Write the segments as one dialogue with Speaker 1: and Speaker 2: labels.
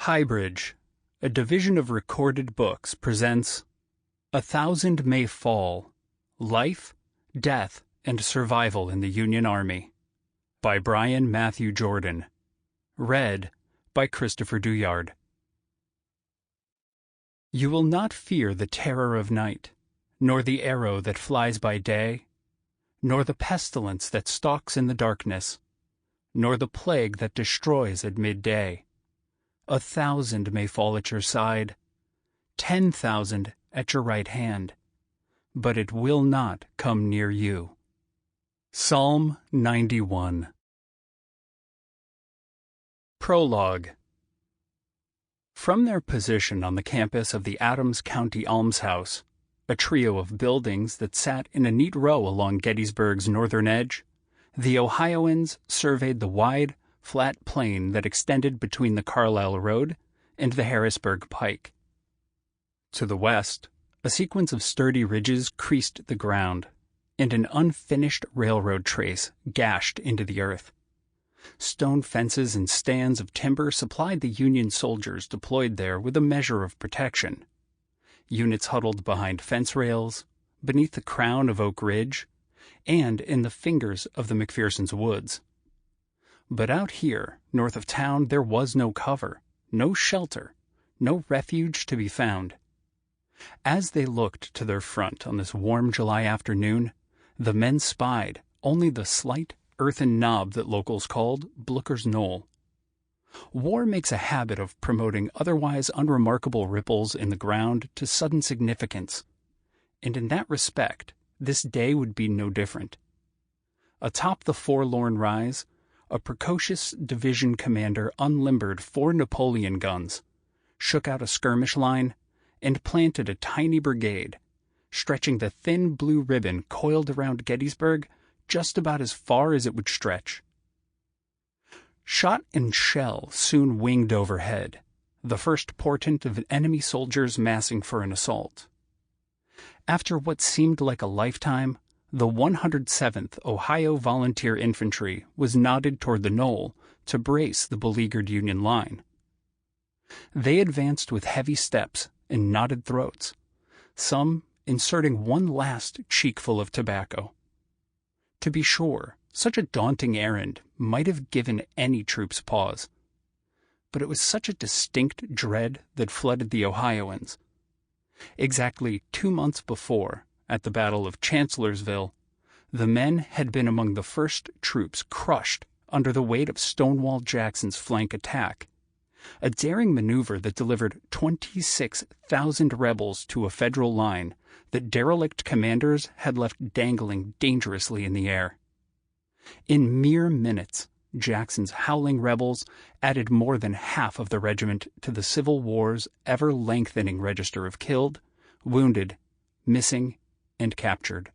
Speaker 1: HighBridge, a division of recorded books, presents 1,000 May Fall, Life, Death, and Survival in the Union Army by Brian Matthew Jordan. Read by Christopher Douyard. You will not fear the terror of night, nor the arrow that flies by day, nor the pestilence that stalks in the darkness, nor the plague that destroys at midday. 1,000 may fall at your side, 10,000 at your right hand, but it will not come near you. Psalm 91. Prologue. From their position on the campus of the Adams County Almshouse, a trio of buildings that sat in a neat row along Gettysburg's northern edge, the Ohioans surveyed the wide, flat plain that extended between the Carlisle Road and the Harrisburg Pike. To the west, a sequence of sturdy ridges creased the ground, and an unfinished railroad trace gashed into the earth. Stone fences and stands of timber supplied the Union soldiers deployed there with a measure of protection. Units huddled behind fence rails, beneath the crown of Oak Ridge, and in the fingers of the McPherson's woods. But out here, north of town, there was no cover, no shelter, no refuge to be found. As they looked to their front on this warm July afternoon, the men spied only the slight earthen knob that locals called Blooker's Knoll. War makes a habit of promoting otherwise unremarkable ripples in the ground to sudden significance, and in that respect, this day would be no different. Atop the forlorn rise, a precocious division commander unlimbered 4 Napoleon guns, shook out a skirmish line, and planted a tiny brigade, stretching the thin blue ribbon coiled around Gettysburg just about as far as it would stretch. Shot and shell soon winged overhead, the first portent of enemy soldiers massing for an assault. After what seemed like a lifetime, the 107th Ohio Volunteer Infantry was nodded toward the knoll to brace the beleaguered Union line. They advanced with heavy steps and knotted throats, some inserting one last cheekful of tobacco. To be sure, such a daunting errand might have given any troops pause, but it was such a distinct dread that flooded the Ohioans. Exactly 2 months before, at the Battle of Chancellorsville, the men had been among the first troops crushed under the weight of Stonewall Jackson's flank attack, a daring maneuver that delivered 26,000 rebels to a Federal line that derelict commanders had left dangling dangerously in the air. In mere minutes, Jackson's howling rebels added more than half of the regiment to the Civil War's ever-lengthening register of killed, wounded, missing, and captured.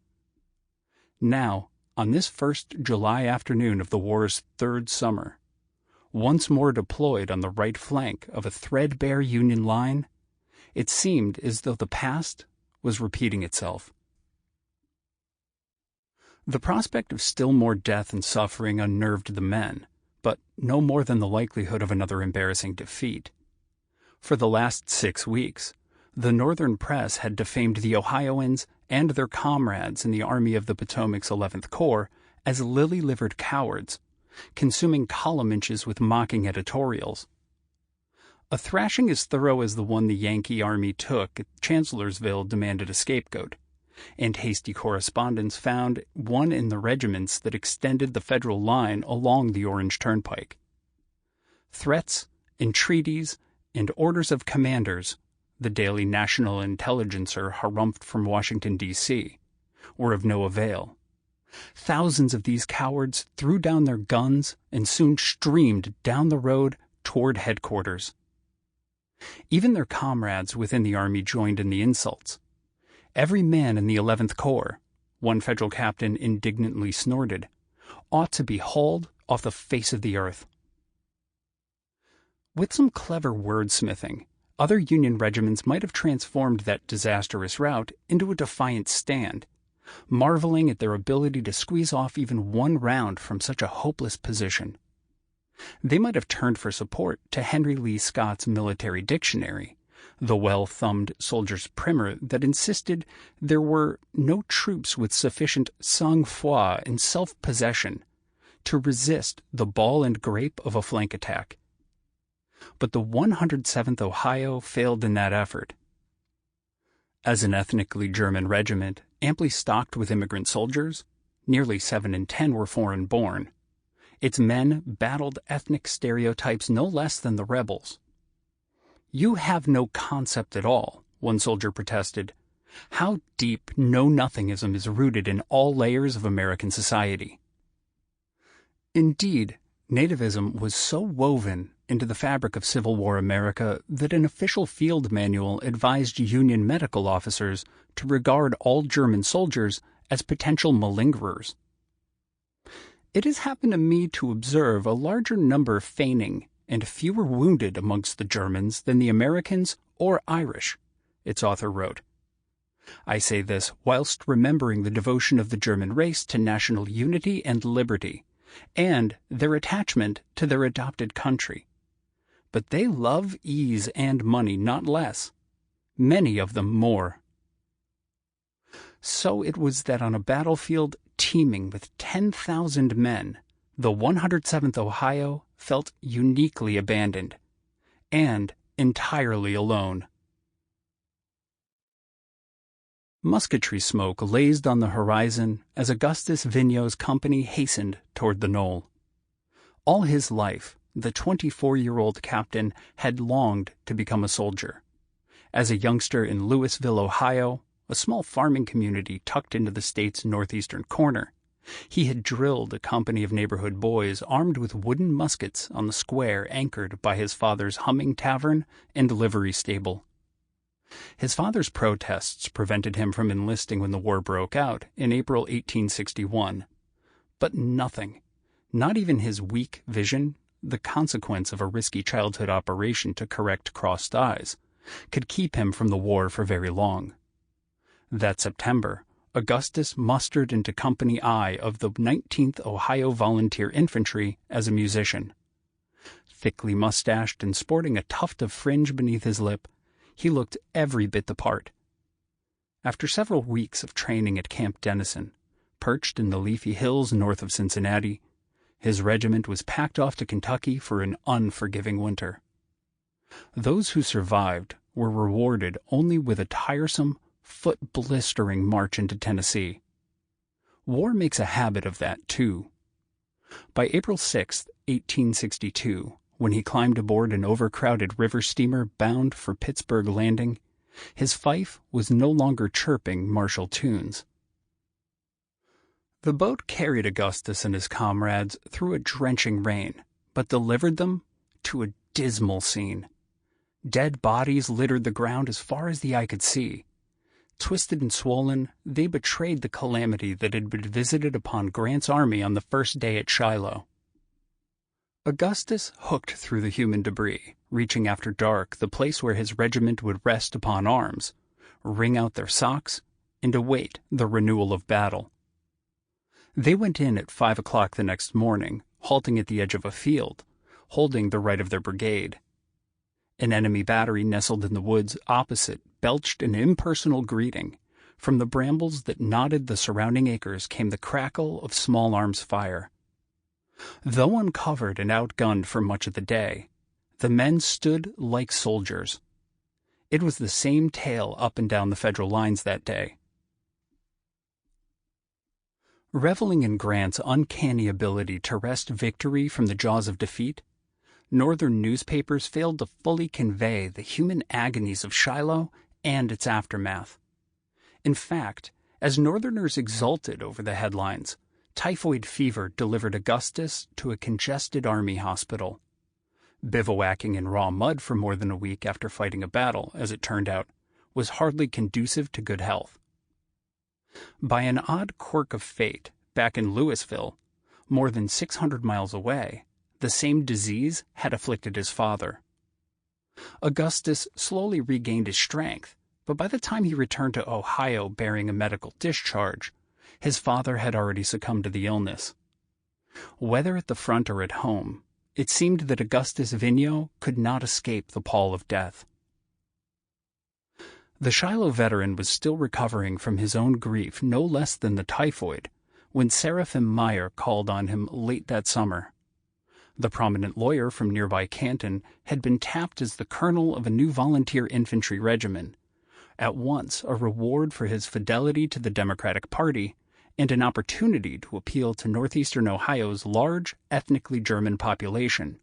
Speaker 1: Now, on this first July afternoon of the war's third summer, once more deployed on the right flank of a threadbare Union line, it seemed as though the past was repeating itself. The prospect of still more death and suffering unnerved the men, but no more than the likelihood of another embarrassing defeat. For the last 6 weeks, the Northern press had defamed the Ohioans and their comrades in the Army of the Potomac's 11th Corps as lily-livered cowards, consuming column inches with mocking editorials. A thrashing as thorough as the one the Yankee Army took at Chancellorsville demanded a scapegoat, and hasty correspondence found one in the regiments that extended the Federal line along the Orange Turnpike. Threats, entreaties, and orders of commanders, the daily National Intelligencer harumphed from Washington, D.C., were of no avail. Thousands of these cowards threw down their guns and soon streamed down the road toward headquarters. Even their comrades within the Army joined in the insults. Every man in the 11th Corps, one Federal captain indignantly snorted, ought to be hauled off the face of the earth. With some clever wordsmithing, other Union regiments might have transformed that disastrous rout into a defiant stand, marveling at their ability to squeeze off even one round from such a hopeless position. They might have turned for support to Henry Lee Scott's military dictionary, the well-thumbed soldier's primer that insisted there were no troops with sufficient sang-froid and self-possession to resist the ball and grape of a flank attack. But the 107th Ohio failed in that effort. As an ethnically German regiment, amply stocked with immigrant soldiers, nearly 7 in 10 were foreign-born. Its men battled ethnic stereotypes no less than the rebels. "You have no concept at all," one soldier protested, "how deep know-nothingism is rooted in all layers of American society." Indeed, nativism was so woven into the fabric of Civil War America that an official field manual advised Union medical officers to regard all German soldiers as potential malingerers. It has happened to me to observe a larger number feigning and fewer wounded amongst the Germans than the Americans or Irish, its author wrote. I say this whilst remembering the devotion of the German race to national unity and liberty, and their attachment to their adopted country. But they love ease and money not less, many of them more. So it was that on a battlefield teeming with 10,000 men, the 107th Ohio felt uniquely abandoned and entirely alone. Musketry smoke lazed on the horizon as Augustus Vigneault's company hastened toward the knoll. All his life, the 24-year-old captain had longed to become a soldier. As a youngster in Louisville, Ohio, a small farming community tucked into the state's northeastern corner, he had drilled a company of neighborhood boys armed with wooden muskets on the square anchored by his father's humming tavern and livery stable. His father's protests prevented him from enlisting when the war broke out in April 1861. But nothing, not even his weak vision, the consequence of a risky childhood operation to correct crossed eyes, could keep him from the war for very long. That September, Augustus mustered into Company I of the 19th Ohio Volunteer Infantry as a musician. Thickly mustached and sporting a tuft of fringe beneath his lip, he looked every bit the part. After several weeks of training at Camp Dennison, perched in the leafy hills north of Cincinnati, his regiment was packed off to Kentucky for an unforgiving winter. Those who survived were rewarded only with a tiresome, foot-blistering march into Tennessee. War makes a habit of that, too. By April 6, 1862, when he climbed aboard an overcrowded river steamer bound for Pittsburgh Landing, his fife was no longer chirping martial tunes. The boat carried Augustus and his comrades through a drenching rain, but delivered them to a dismal scene. Dead bodies littered the ground as far as the eye could see. Twisted and swollen, they betrayed the calamity that had been visited upon Grant's army on the first day at Shiloh. Augustus hooked through the human debris, reaching after dark the place where his regiment would rest upon arms, wring out their socks, and await the renewal of battle. They went in at 5 o'clock the next morning, halting at the edge of a field, holding the right of their brigade. An enemy battery nestled in the woods opposite belched an impersonal greeting. From the brambles that knotted the surrounding acres came the crackle of small arms fire. Though uncovered and outgunned for much of the day, the men stood like soldiers. It was the same tale up and down the Federal lines that day. Reveling in Grant's uncanny ability to wrest victory from the jaws of defeat, Northern newspapers failed to fully convey the human agonies of Shiloh and its aftermath. In fact, as Northerners exulted over the headlines, typhoid fever delivered Augustus to a congested army hospital. Bivouacking in raw mud for more than a week after fighting a battle, as it turned out, was hardly conducive to good health. By an odd quirk of fate, back in Louisville, more than 600 miles away, the same disease had afflicted his father. Augustus slowly regained his strength, but by the time he returned to Ohio bearing a medical discharge, his father had already succumbed to the illness. Whether at the front or at home, it seemed that Augustus Vigneault could not escape the pall of death. The Shiloh veteran was still recovering from his own grief no less than the typhoid when Seraphim Meyer called on him late that summer. The prominent lawyer from nearby Canton had been tapped as the colonel of a new volunteer infantry regiment, at once a reward for his fidelity to the Democratic Party and an opportunity to appeal to northeastern Ohio's large, ethnically German population.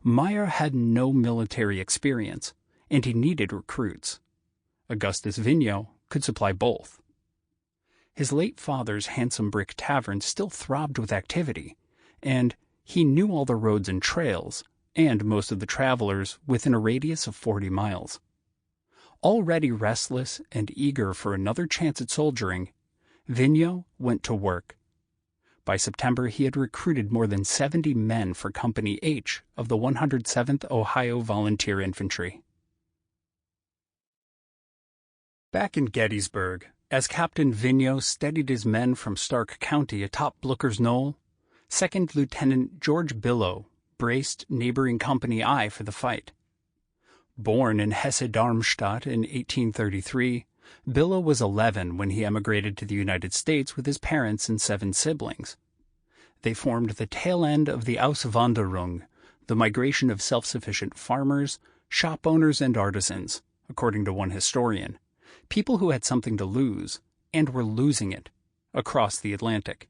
Speaker 1: Meyer had no military experience, and he needed recruits. Augustus Vigneault could supply both. His late father's handsome brick tavern still throbbed with activity, and he knew all the roads and trails, and most of the travelers within a radius of 40 miles. Already restless and eager for another chance at soldiering, Vigneault went to work. By September, he had recruited more than 70 men for Company H of the 107th Ohio Volunteer Infantry. Back in Gettysburg, as Captain Vigneault steadied his men from Stark County atop Blooker's Knoll, Second Lieutenant George Billow braced neighboring Company I for the fight. Born in Hesse-Darmstadt in 1833, Billow was 11 when he emigrated to the United States with his parents and 7 siblings. They formed the tail end of the Auswanderung, the migration of self-sufficient farmers, shop owners, and artisans, according to one historian, people who had something to lose, and were losing it, across the Atlantic.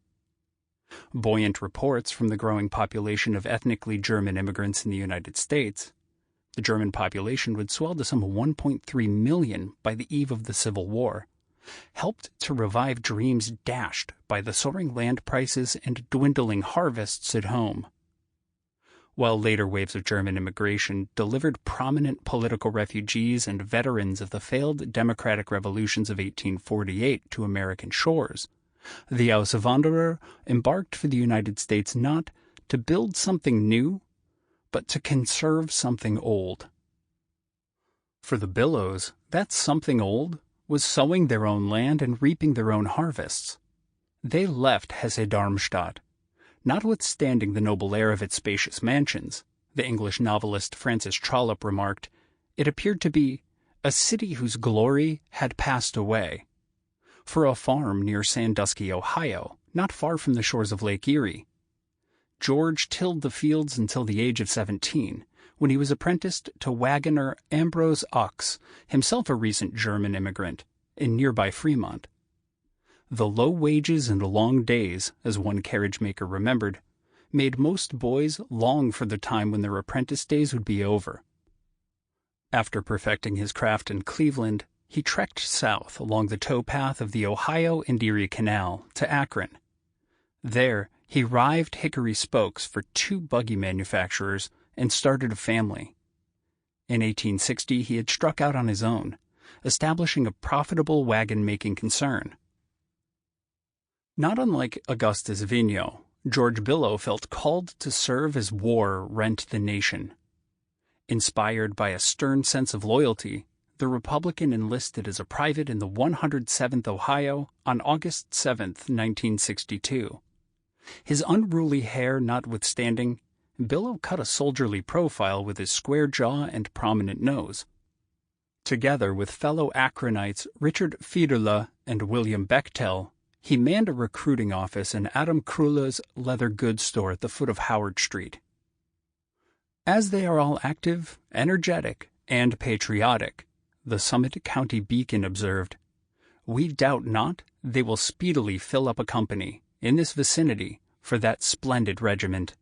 Speaker 1: Buoyant reports from the growing population of ethnically German immigrants in the United States, the German population would swell to some 1.3 million by the eve of the Civil War, helped to revive dreams dashed by the soaring land prices and dwindling harvests at home. While later waves of German immigration delivered prominent political refugees and veterans of the failed democratic revolutions of 1848 to American shores, the Auswanderer embarked for the United States not to build something new, but to conserve something old. For the Billows, that something old was sowing their own land and reaping their own harvests. They left Hesse-Darmstadt, notwithstanding the noble air of its spacious mansions. The English novelist Francis Trollope remarked, it appeared to be a city whose glory had passed away, for a farm near Sandusky, Ohio, not far from the shores of Lake Erie. George tilled the fields until the age of 17, when he was apprenticed to wagoner Ambrose Ochs, himself a recent German immigrant, in nearby Fremont. The low wages and long days, as one carriage maker remembered, made most boys long for the time when their apprentice days would be over. After perfecting his craft in Cleveland, he trekked south along the towpath of the Ohio and Erie Canal to Akron. There, he rived hickory spokes for 2 buggy manufacturers and started a family. In 1860, he had struck out on his own, establishing a profitable wagon-making concern. Not unlike Augustus Vigneault, George Billow felt called to serve as war rent the nation. Inspired by a stern sense of loyalty, the Republican enlisted as a private in the 107th Ohio on August 7, 1962. His unruly hair notwithstanding, Billow cut a soldierly profile with his square jaw and prominent nose. Together with fellow Akronites Richard Fiederle and William Bechtel, he manned a recruiting office in Adam Krulle's leather goods store at the foot of Howard Street. As they are all active, energetic, and patriotic, the Summit County Beacon observed, we doubt not they will speedily fill up a company in this vicinity for that splendid regiment.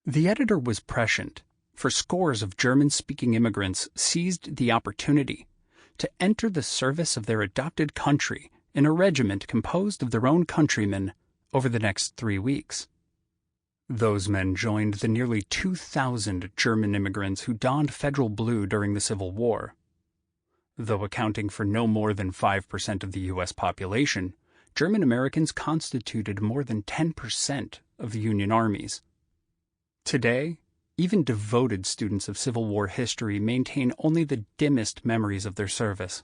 Speaker 1: The editor was prescient, for scores of German-speaking immigrants seized the opportunity to enter the service of their adopted country in a regiment composed of their own countrymen over the next 3 weeks. Those men joined the nearly 2,000 German immigrants who donned Federal blue during the Civil War. Though accounting for no more than 5% of the U.S. population, German Americans constituted more than 10% of the Union armies. Today, even devoted students of Civil War history maintain only the dimmest memories of their service.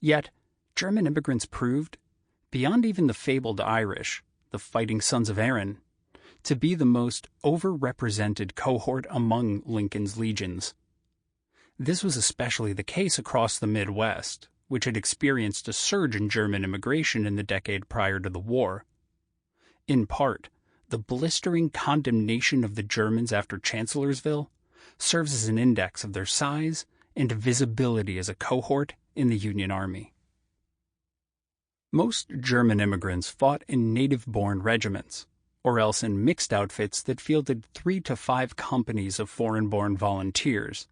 Speaker 1: Yet, German immigrants proved, beyond even the fabled Irish, the fighting sons of Erin, to be the most overrepresented cohort among Lincoln's legions. This was especially the case across the Midwest, which had experienced a surge in German immigration in the decade prior to the war. In part, the blistering condemnation of the Germans after Chancellorsville serves as an index of their size and visibility as a cohort in the Union Army. Most German immigrants fought in native-born regiments, or else in mixed outfits that fielded 3 to 5 companies of foreign-born volunteers.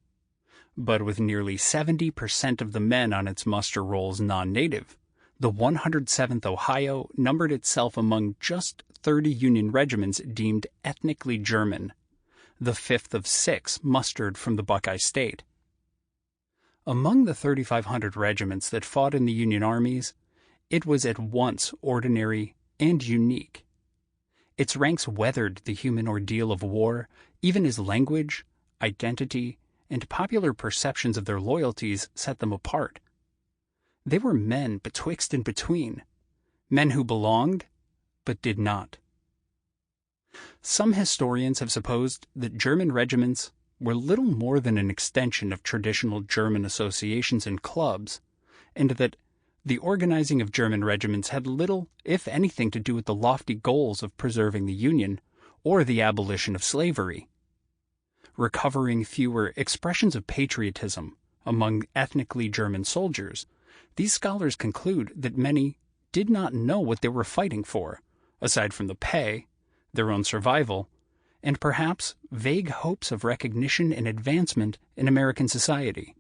Speaker 1: But with nearly 70% of the men on its muster rolls non-native, the 107th Ohio numbered itself among just 30 Union regiments deemed ethnically German, the 5th of 6 mustered from the Buckeye State. Among the 3,500 regiments that fought in the Union armies, it was at once ordinary and unique. Its ranks weathered the human ordeal of war, even as language, identity, and popular perceptions of their loyalties set them apart. They were men betwixt and between, men who belonged, but did not. Some historians have supposed that German regiments were little more than an extension of traditional German associations and clubs, and that the organizing of German regiments had little, if anything, to do with the lofty goals of preserving the Union or the abolition of slavery. Recovering fewer expressions of patriotism among ethnically German soldiers, these scholars conclude that many did not know what they were fighting for, aside from the pay, their own survival, and perhaps vague hopes of recognition and advancement in American society.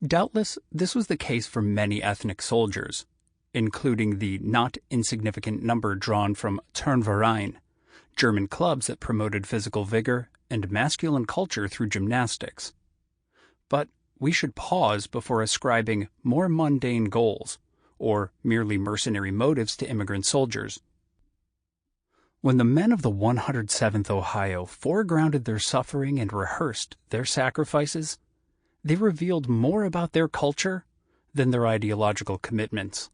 Speaker 1: Doubtless, this was the case for many ethnic soldiers, including the not insignificant number drawn from Turnverein, German clubs that promoted physical vigor and masculine culture through gymnastics. But we should pause before ascribing more mundane goals, or merely mercenary motives to immigrant soldiers. When the men of the 107th Ohio foregrounded their suffering and rehearsed their sacrifices, they revealed more about their culture than their ideological commitments.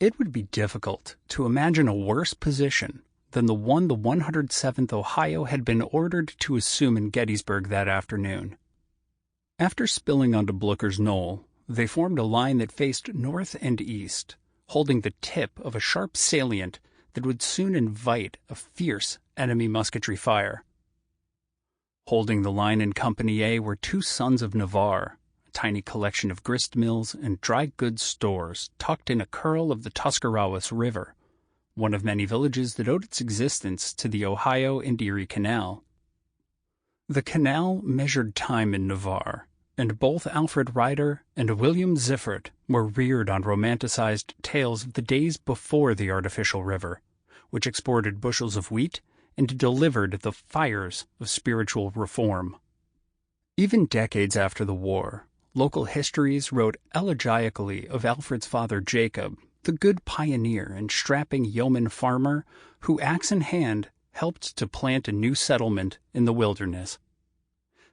Speaker 1: It would be difficult to imagine a worse position than the one the 107th Ohio had been ordered to assume in Gettysburg that afternoon. After spilling onto Blucher's Knoll, they formed a line that faced north and east, holding the tip of a sharp salient that would soon invite a fierce enemy musketry fire. Holding the line in Company A were 2 sons of Navarre, a tiny collection of grist mills and dry goods stores tucked in a curl of the Tuscarawas River, one of many villages that owed its existence to the Ohio and Erie Canal. The canal measured time in Navarre, and both Alfred Ryder and William Ziffert were reared on romanticized tales of the days before the artificial river, which exported bushels of wheat and delivered the fires of spiritual reform. Even decades after the war, local histories wrote elegically of Alfred's father Jacob, the good pioneer and strapping yeoman farmer who, axe in hand, helped to plant a new settlement in the wilderness.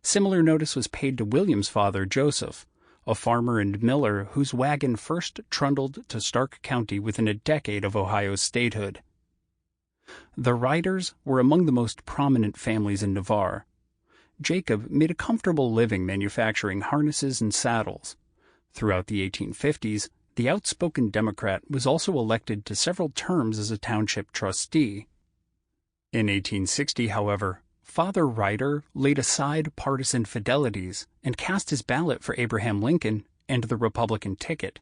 Speaker 1: Similar notice was paid to William's father Joseph, a farmer and miller whose wagon first trundled to Stark County within a decade of Ohio's statehood. The Ryders were among the most prominent families in Navarre. Jacob made a comfortable living manufacturing harnesses and saddles. Throughout the 1850s, the outspoken Democrat was also elected to several terms as a township trustee. In 1860, however, Father Ryder laid aside partisan fidelities and cast his ballot for Abraham Lincoln and the Republican ticket.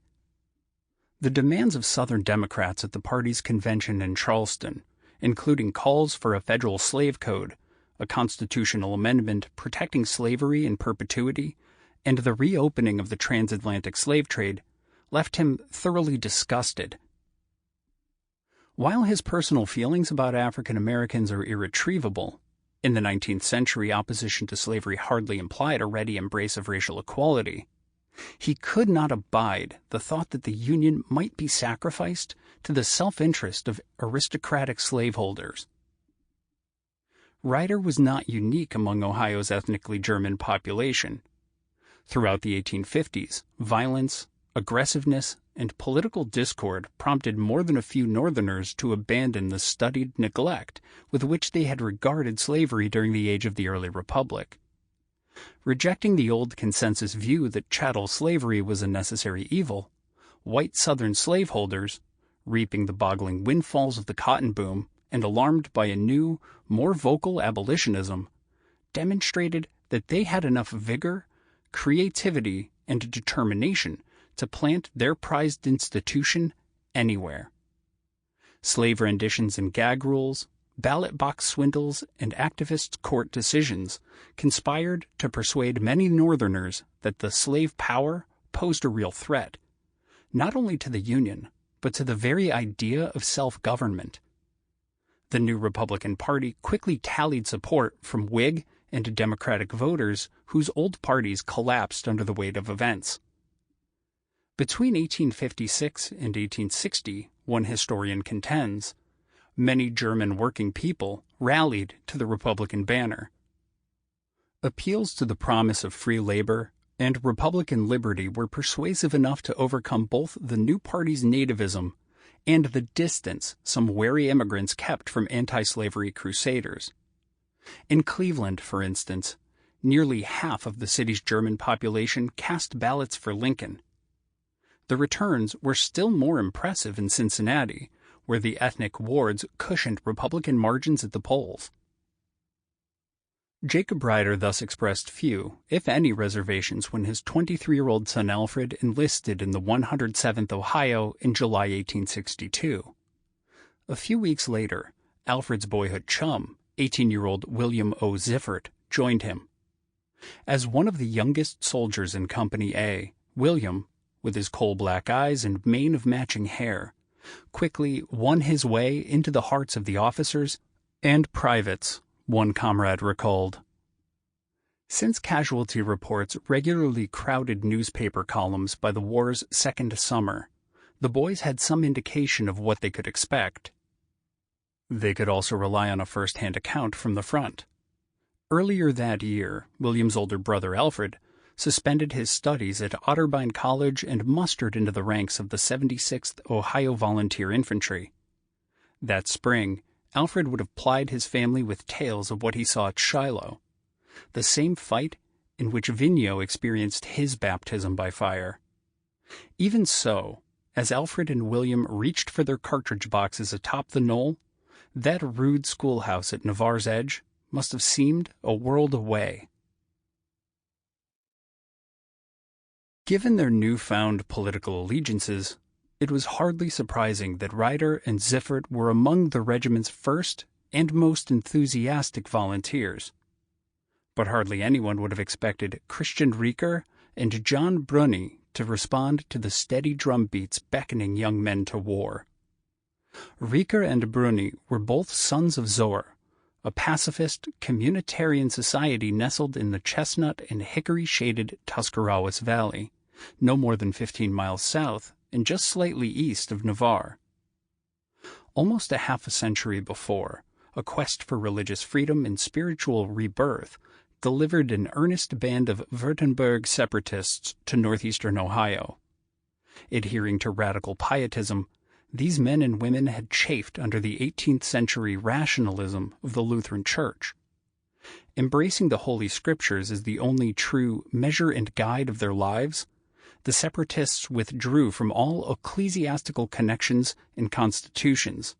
Speaker 1: The demands of Southern Democrats at the party's convention in Charleston, including calls for a federal slave code, a constitutional amendment protecting slavery in perpetuity, and the reopening of the transatlantic slave trade, left him thoroughly disgusted. While his personal feelings about African Americans are irretrievable, in the 19th century opposition to slavery hardly implied a ready embrace of racial equality, he could not abide the thought that the Union might be sacrificed to the self-interest of aristocratic slaveholders. Ryder was not unique among Ohio's ethnically German population. Throughout the 1850s, violence, aggressiveness, and political discord prompted more than a few Northerners to abandon the studied neglect with which they had regarded slavery during the age of the early Republic. Rejecting the old consensus view that chattel slavery was a necessary evil, white Southern slaveholders, reaping the boggling windfalls of the cotton boom and alarmed by a new, more vocal abolitionism, demonstrated that they had enough vigor, creativity, and determination to plant their prized institution anywhere. Slave renditions and gag rules, ballot box swindles, and activist court decisions conspired to persuade many Northerners that the slave power posed a real threat, not only to the Union, but to the very idea of self-government. The new Republican Party quickly tallied support from Whig and Democratic voters whose old parties collapsed under the weight of events. Between 1856 and 1860, one historian contends, many German working people rallied to the Republican banner. Appeals to the promise of free labor and Republican liberty were persuasive enough to overcome both the new party's nativism and the distance some wary immigrants kept from anti-slavery crusaders. In Cleveland, for instance, nearly half of the city's German population cast ballots for Lincoln. The returns were still more impressive in Cincinnati, where the ethnic wards cushioned Republican margins at the polls. Jacob Ryder thus expressed few, if any, reservations when his 23-year-old son Alfred enlisted in the 107th Ohio in July 1862. A few weeks later, Alfred's boyhood chum, 18-year-old William O. Ziffert, joined him. As one of the youngest soldiers in Company A, William, with his coal-black eyes and mane of matching hair, quickly won his way into the hearts of the officers and privates, one comrade recalled. Since casualty reports regularly crowded newspaper columns by the war's second summer, the boys had some indication of what they could expect. They could also rely on a first-hand account from the front. Earlier that year, William's older brother Alfred suspended his studies at Otterbein College and mustered into the ranks of the 76th Ohio Volunteer Infantry. That spring, Alfred would have plied his family with tales of what he saw at Shiloh, the same fight in which Vigneault experienced his baptism by fire. Even so, as Alfred and William reached for their cartridge boxes atop the knoll, that rude schoolhouse at Navarre's Edge must have seemed a world away. Given their newfound political allegiances, it was hardly surprising that Ryder and Ziffert were among the regiment's first and most enthusiastic volunteers. But hardly anyone would have expected Christian Rieker and John Brunny to respond to the steady drumbeats beckoning young men to war. Rieker and Brunny were both sons of Zoar, a pacifist, communitarian society nestled in the chestnut and hickory-shaded Tuscarawas Valley, no more than 15 miles south and just slightly east of Navarre. Almost a half a century before, a quest for religious freedom and spiritual rebirth delivered an earnest band of Württemberg separatists to northeastern Ohio. Adhering to radical pietism, these men and women had chafed under the 18th century rationalism of the Lutheran Church. Embracing the Holy Scriptures as the only true measure and guide of their lives, the separatists withdrew from all ecclesiastical connections and constitutions,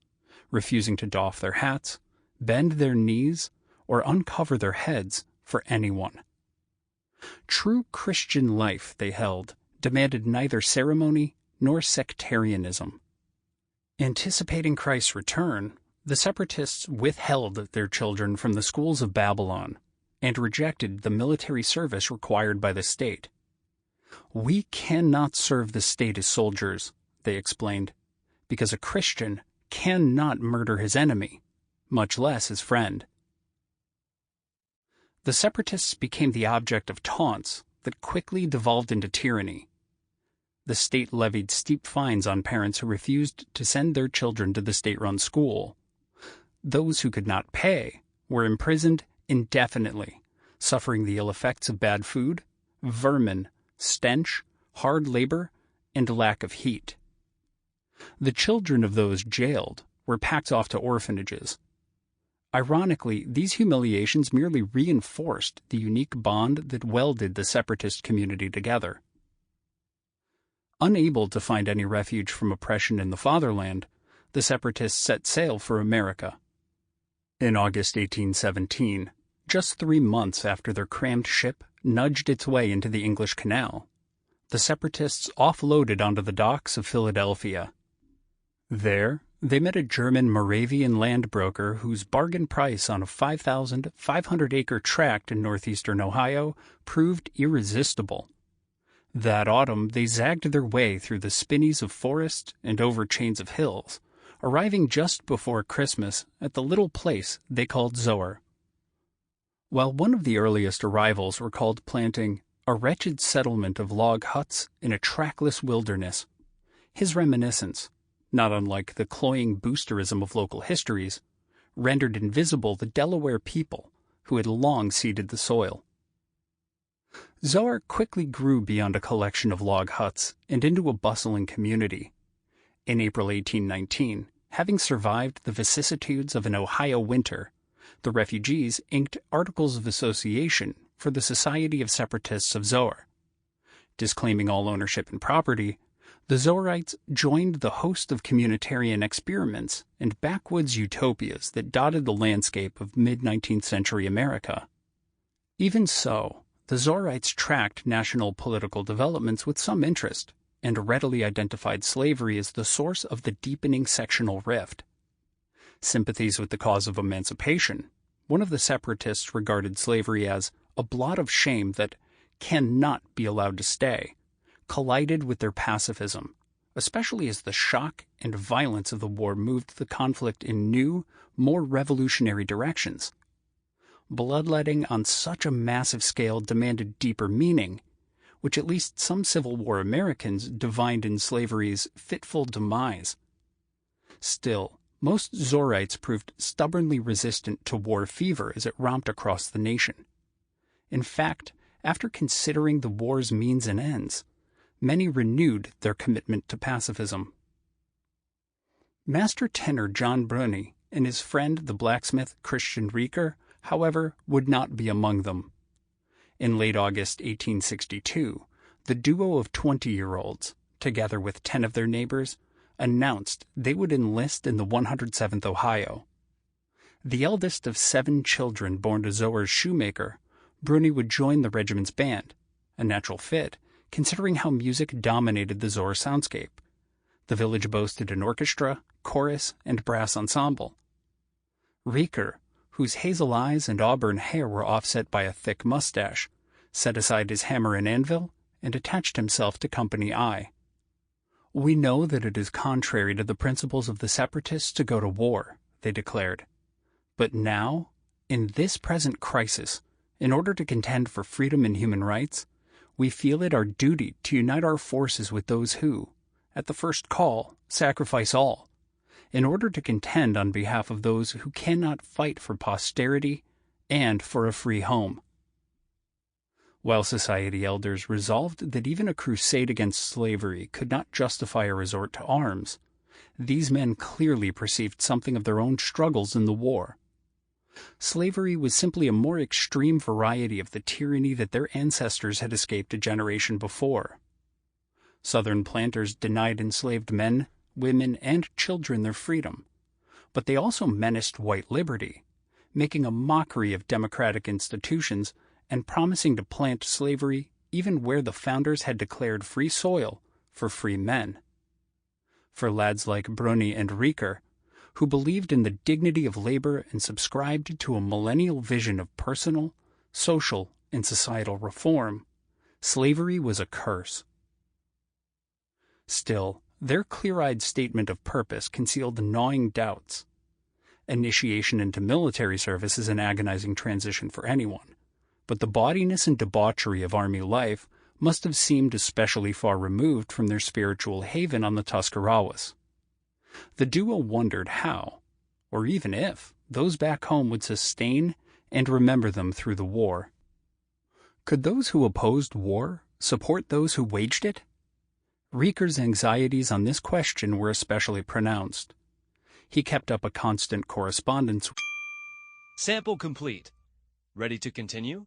Speaker 1: refusing to doff their hats, bend their knees, or uncover their heads for anyone. True Christian life, they held, demanded neither ceremony nor sectarianism. Anticipating Christ's return, the separatists withheld their children from the schools of Babylon and rejected the military service required by the state. "We cannot serve the state as soldiers," they explained, "because a Christian cannot murder his enemy, much less his friend." The separatists became the object of taunts that quickly devolved into tyranny. The state levied steep fines on parents who refused to send their children to the state-run school. Those who could not pay were imprisoned indefinitely, suffering the ill effects of bad food, vermin, stench, hard labor, and lack of heat. The children of those jailed were packed off to orphanages. Ironically, these humiliations merely reinforced the unique bond that welded the separatist community together. Unable to find any refuge from oppression in the fatherland, the separatists set sail for America. In August 1817, just 3 months after their crammed ship nudged its way into the English Canal, the separatists offloaded onto the docks of Philadelphia. There, they met a German Moravian land broker whose bargain price on a 5,500-acre tract in northeastern Ohio proved irresistible. That autumn, they zagged their way through the spinneys of forest and over chains of hills, arriving just before Christmas at the little place they called Zoar. While one of the earliest arrivals recalled planting a wretched settlement of log huts in a trackless wilderness, his reminiscence, not unlike the cloying boosterism of local histories, rendered invisible the Delaware people who had long seeded the soil. Zoar quickly grew beyond a collection of log huts and into a bustling community. In April 1819, having survived the vicissitudes of an Ohio winter, the refugees inked Articles of Association for the Society of Separatists of Zoar. Disclaiming all ownership and property, the Zoarites joined the host of communitarian experiments and backwoods utopias that dotted the landscape of mid-19th century America. Even so, the Zoarites tracked national political developments with some interest and readily identified slavery as the source of the deepening sectional rift. Sympathies with the cause of emancipation, one of the separatists regarded slavery as a blot of shame that cannot be allowed to stay, collided with their pacifism, especially as the shock and violence of the war moved the conflict in new, more revolutionary directions. Bloodletting on such a massive scale demanded deeper meaning, which at least some Civil War Americans divined in slavery's fitful demise. Still, most Zoarites proved stubbornly resistant to war fever as it romped across the nation. In fact, after considering the war's means and ends, many renewed their commitment to pacifism. Master tenor John Bruni and his friend the blacksmith Christian Rieker, however, would not be among them. In late August 1862, the duo of 20-year-olds, together with 10 of their neighbors, announced they would enlist in the 107th Ohio. The eldest of 7 children born to Zoar's shoemaker, Bruni would join the regiment's band, a natural fit, considering how music dominated the Zoar soundscape. The village boasted an orchestra, chorus, and brass ensemble. Rieker, whose hazel eyes and auburn hair were offset by a thick mustache, set aside his hammer and anvil and attached himself to Company I. "We know that it is contrary to the principles of the separatists to go to war," they declared. "But now, in this present crisis, in order to contend for freedom and human rights, we feel it our duty to unite our forces with those who, at the first call, sacrifice all, in order to contend on behalf of those who cannot fight for posterity and for a free home." While society elders resolved that even a crusade against slavery could not justify a resort to arms, these men clearly perceived something of their own struggles in the war. Slavery was simply a more extreme variety of the tyranny that their ancestors had escaped a generation before. Southern planters denied enslaved men, women, and children their freedom, but they also menaced white liberty, making a mockery of democratic institutions and promising to plant slavery even where the founders had declared free soil for free men. For lads like Bruni and Rieker, who believed in the dignity of labor and subscribed to a millennial vision of personal, social, and societal reform, slavery was a curse. Still, their clear-eyed statement of purpose concealed gnawing doubts. Initiation into military service is an agonizing transition for anyone, but the bawdiness and debauchery of Army life must have seemed especially far removed from their spiritual haven on the Tuscarawas. The duo wondered how, or even if, those back home would sustain and remember them through the war. Could those who opposed war support those who waged it? Rieker's anxieties on this question were especially pronounced. He kept up a constant correspondence.
Speaker 2: Sample complete. Ready to continue?